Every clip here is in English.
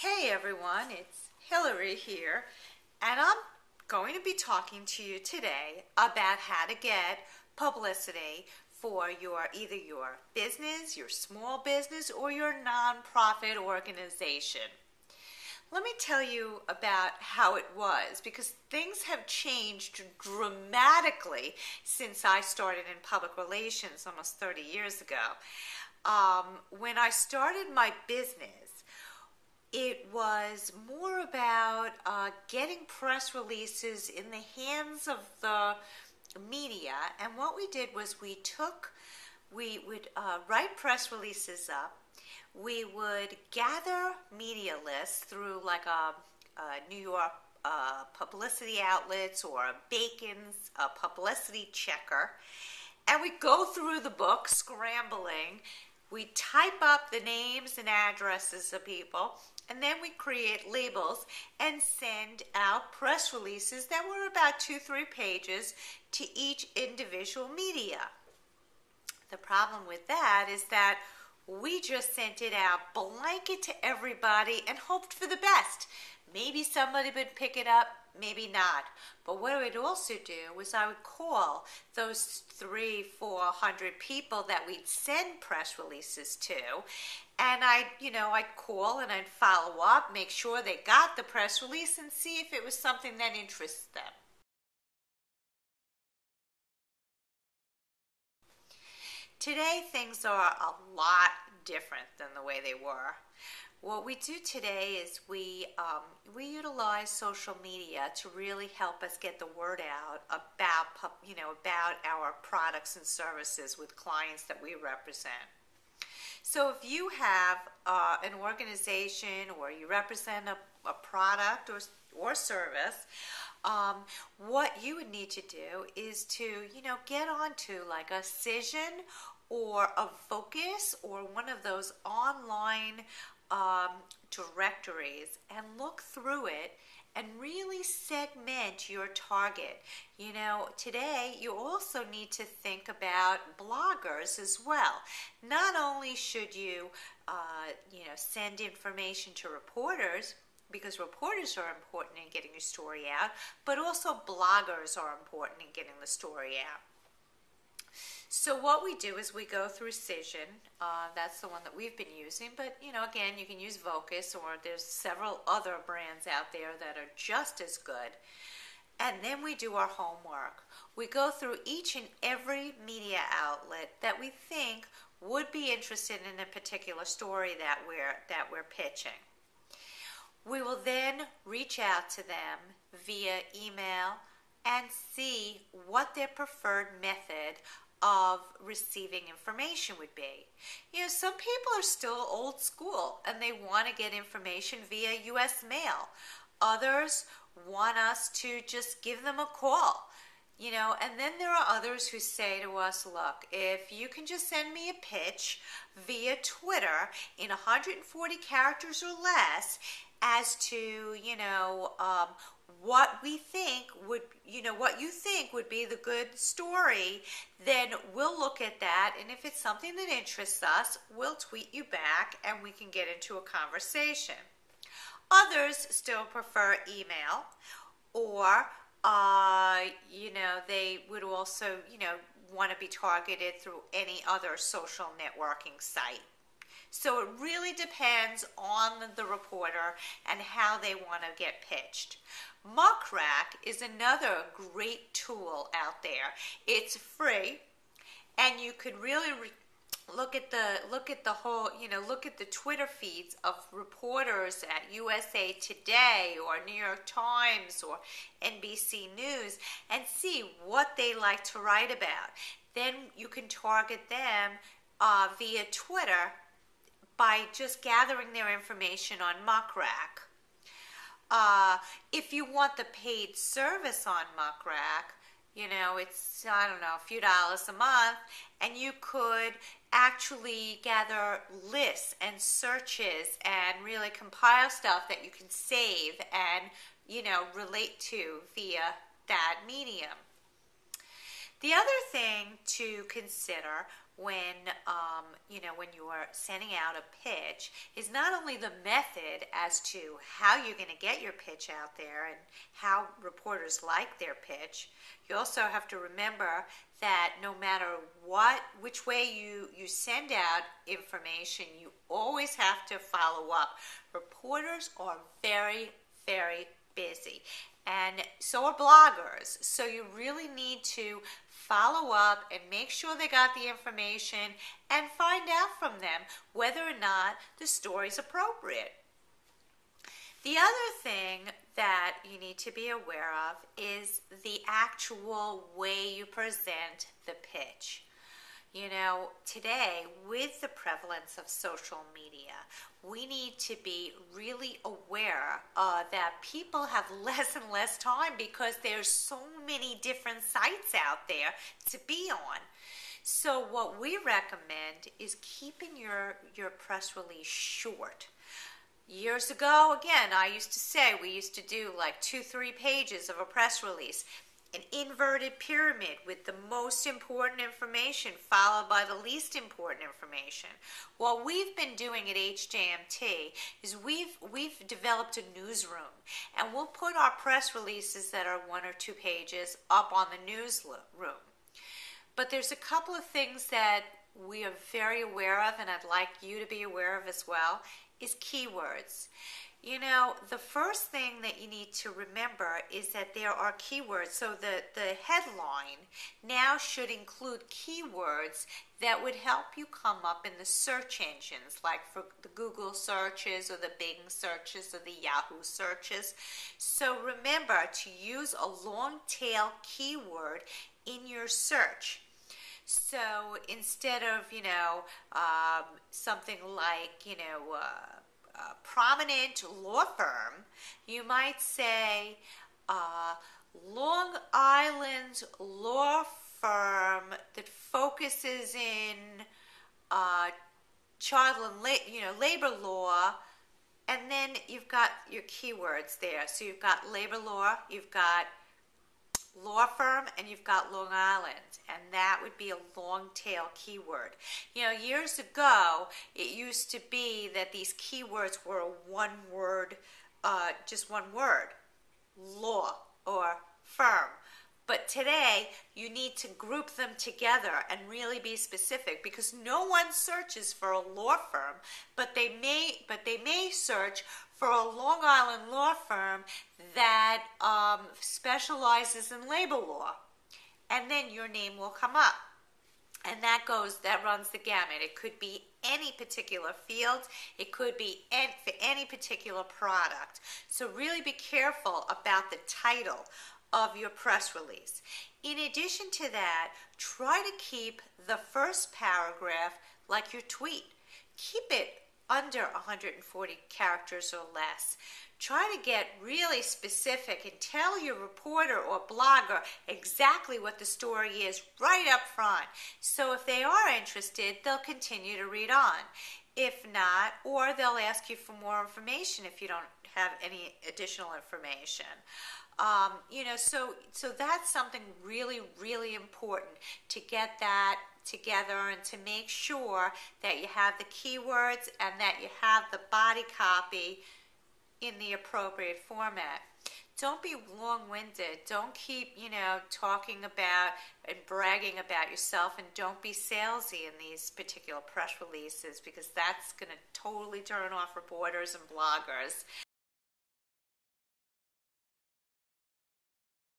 Hey everyone, it's Hilary here, and I'm going to be talking to you today about how to get publicity for either your business, your small business, or your nonprofit organization. Let me tell you about how it was, because things have changed dramatically since I started in public relations almost 30 years ago. When I started my business, it was more about getting press releases in the hands of the media. And what we did was we would write press releases up. We would gather media lists through like a New York publicity outlets or a Bacon's publicity checker. And we go through the book scrambling. We type up the names and addresses of people, and then we create labels and send out press releases that were about 2-3 pages to each individual media. The problem with that is that we just sent it out blanket to everybody and hoped for the best. Maybe somebody would pick it up, maybe not. But what I would also do was I would call those 300-400 people that we'd send press releases to, and I'd call and I'd follow up, make sure they got the press release, and see if it was something that interests them. Today, things are a lot different than the way they were. What we do today is we utilize social media to really help us get the word out about our products and services with clients that we represent. So if you have an organization or you represent a product or service, what you would need to do is to get onto like a Cision or a Focus or one of those online directories and look through it and really segment your target. Today you also need to think about bloggers as well. Not only should you send information to reporters, because reporters are important in getting your story out, but also bloggers are important in getting the story out. So what we do is we go through Cision. That's the one that we've been using, but again, you can use Focus, or there's several other brands out there that are just as good. And then we do our homework. We go through each and every media outlet that we think would be interested in a particular story that we're pitching. We will then reach out to them via email and see what their preferred method of receiving information would be. Some people are still old school and they want to get information via U.S. mail. Others want us to just give them a call. And then there are others who say to us, look, if you can just send me a pitch via Twitter in 140 characters or less as to, what you think would be the good story, then we'll look at that, and if it's something that interests us, we'll tweet you back and we can get into a conversation. Others still prefer email, or they would also want to be targeted through any other social networking site. So it really depends on the reporter and how they want to get pitched. Muckrack is another great tool out there. It's free, and you could really look at the Twitter feeds of reporters at USA Today or New York Times or NBC News and see what they like to write about. Then you can target them via Twitter by just gathering their information on Muckrack. If you want the paid service on Muckrack, it's, a few dollars a month, and you could actually gather lists and searches and really compile stuff that you can save and, relate to via that medium. The other thing to consider when when you are sending out a pitch is not only the method as to how you're going to get your pitch out there and how reporters like their pitch. You also have to remember that no matter which way you send out information, you always have to follow up. Reporters are very, very busy, and so are bloggers. So you really need to follow up and make sure they got the information and find out from them whether or not the story's appropriate. The other thing that you need to be aware of is the actual way you present the pitch. Today, with the prevalence of social media, we need to be really aware that people have less and less time because there's so many different sites out there to be on. So what we recommend is keeping your press release short. Years ago, again, I used to say we used to do like 2-3 pages of a press release. An inverted pyramid with the most important information followed by the least important information. What we've been doing at HJMT is we've developed a newsroom, and we'll put our press releases that are 1 or 2 pages up on the newsroom. But there's a couple of things that we are very aware of, and I'd like you to be aware of as well, is keywords. The first thing that you need to remember is that there are keywords. So the headline now should include keywords that would help you come up in the search engines, like for the Google searches or the Bing searches or the Yahoo searches. So remember to use a long tail keyword in your search. So instead of, something like, prominent law firm, you might say Long Island law firm that focuses in child and labor law, and then you've got your keywords there. So you've got labor law, you've got law firm, and you've got Long Island, and that would be a long tail keyword. Years ago, it used to be that these keywords were one word, just one word, law or firm. But today, you need to group them together and really be specific, because no one searches for a law firm, but they may search for a Long Island law firm that specializes in labor law, and then your name will come up. And that runs the gamut. It could be any particular field. It could be for any particular product. So really be careful about the title of your press release. In addition to that, try to keep the first paragraph like your tweet. Keep it under 140 characters or less. Try to get really specific and tell your reporter or blogger exactly what the story is right up front. So if they are interested, they'll continue to read on. If not, or they'll ask you for more information if you don't have any additional information. So that's something really, really important, to get that together and to make sure that you have the keywords and that you have the body copy in the appropriate format. Don't be long-winded. Don't keep, talking about and bragging about yourself, and don't be salesy in these particular press releases, because that's going to totally turn off reporters and bloggers.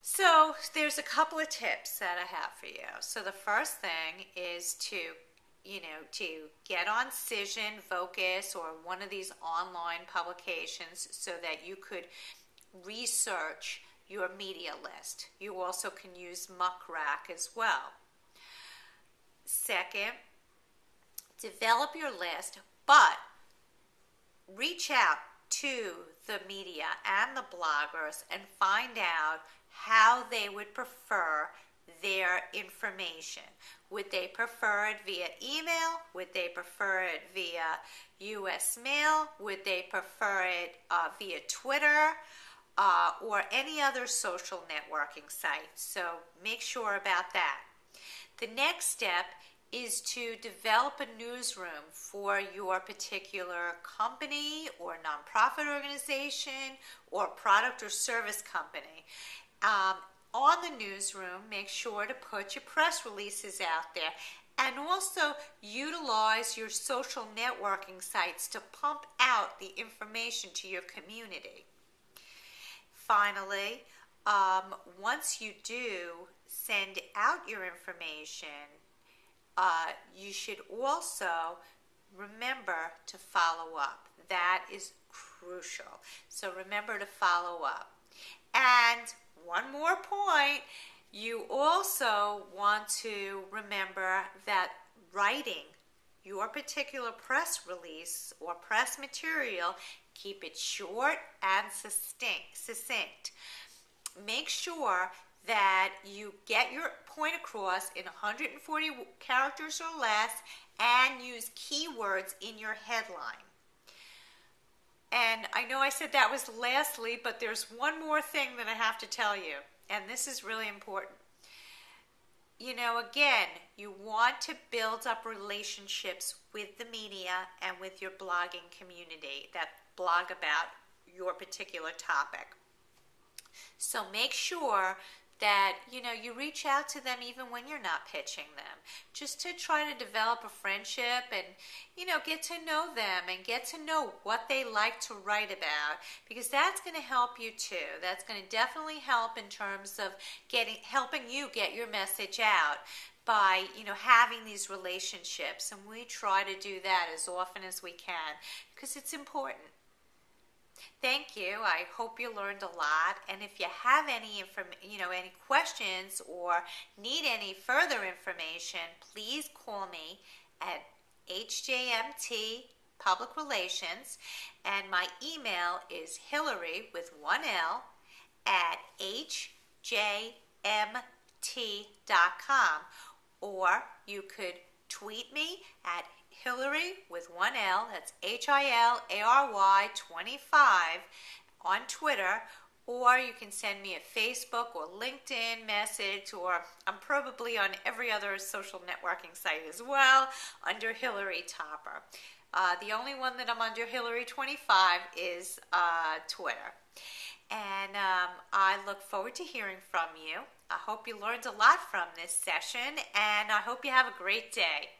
So there's a couple of tips that I have for you. So the first thing is to get on Cision, Vocus, or one of these online publications so that you could research your media list. You also can use Muckrack as well. Second, develop your list, but reach out to the media and the bloggers and find out how they would prefer their information. Would they prefer it via email? Would they prefer it via US mail? Would they prefer it via Twitter or any other social networking site? So make sure about that. The next step is to develop a newsroom for your particular company or nonprofit organization or product or service company. On the newsroom, make sure to put your press releases out there, and also utilize your social networking sites to pump out the information to your community. Finally, once you do send out your information, you should also remember to follow up. That is crucial. So remember to follow up. And one more point, you also want to remember that writing your particular press release or press material, keep it short and succinct. Make sure that you get your point across in 140 characters or less, and use keywords in your headline. And I know I said that was lastly, but there's one more thing that I have to tell you, and this is really important. Again, you want to build up relationships with the media and with your blogging community that blog about your particular topic. So make sure that you reach out to them even when you're not pitching them, just to try to develop a friendship and get to know them and get to know what they like to write about, because that's going to help you too. That's going to definitely help in terms of helping you get your message out by having these relationships, and we try to do that as often as we can because it's important. Thank you. I hope you learned a lot. And if you have any any questions or need any further information, please call me at HJMT Public Relations, and my email is Hilary with one L at HJMT.com, or you could tweet me at Hilary with one L, that's HILARY 25 on Twitter, or you can send me a Facebook or LinkedIn message, or I'm probably on every other social networking site as well under Hilary Topper. The only one that I'm under Hilary 25 is Twitter. And I look forward to hearing from you. I hope you learned a lot from this session, and I hope you have a great day.